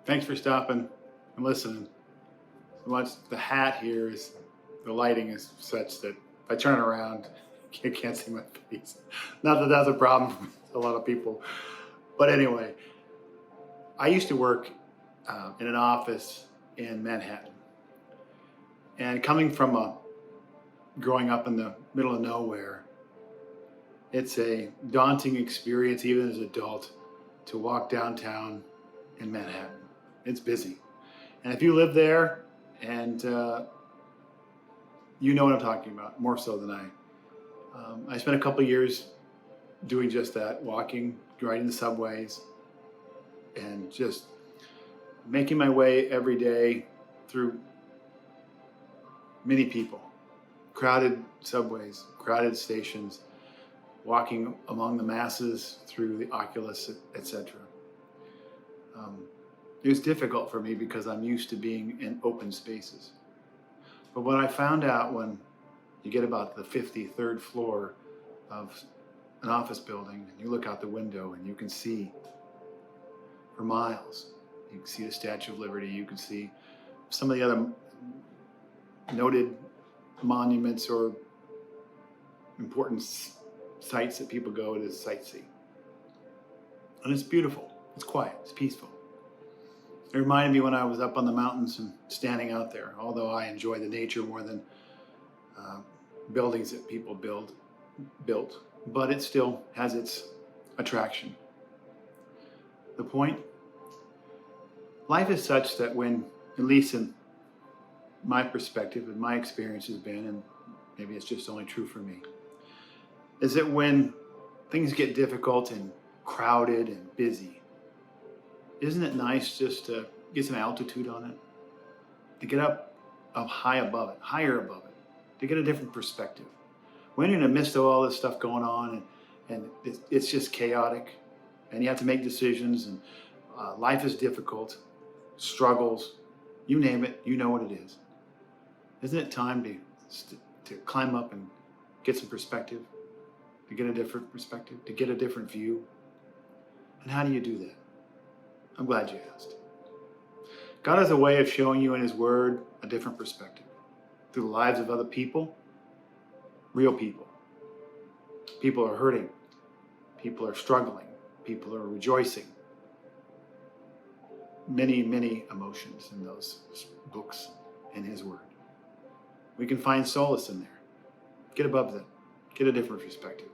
Thanks for stopping and listening. Much the hat here is the lighting is such that if I turn around, you can't see my face. Not that that's a problem for a lot of people, but anyway, I used to work in an office in Manhattan, and coming from growing up in the middle of nowhere, it's a daunting experience even as an adult to walk downtown in Manhattan. It's busy, and if you live there and you know what I'm talking about more so than I. I spent a couple of years doing just that, walking, riding the subways, and just making my way every day through many people, crowded subways, crowded stations, walking among the masses through the Oculus, etc. It was difficult for me because I'm used to being in open spaces. But what I found out when you get about the 53rd floor of an office building and you look out the window and you can see for miles, you can see the Statue of Liberty, you can see some of the other noted monuments or important sites that people go to sightsee. And it's beautiful, it's quiet, it's peaceful. It reminded me when I was up on the mountains and standing out there, although I enjoy the nature more than buildings that people built, but it still has its attraction. The point, life is such that when, at least in my perspective and my experience has been, and maybe it's just only true for me, is that when things get difficult and crowded and busy, isn't it nice just to get some altitude on it? To get up higher above it, to get a different perspective. When you're in the midst of all this stuff going on and it's just chaotic and you have to make decisions and life is difficult, struggles, you name it, you know what it is. Isn't it time to climb up and get some perspective, to get a different perspective, to get a different view? And how do you do that? I'm glad you asked. God has a way of showing you in His Word a different perspective through the lives of other people, real people. People are hurting. People are struggling. People are rejoicing. Many, many emotions in those books in His Word. We can find solace in there. Get above that. Get a different perspective.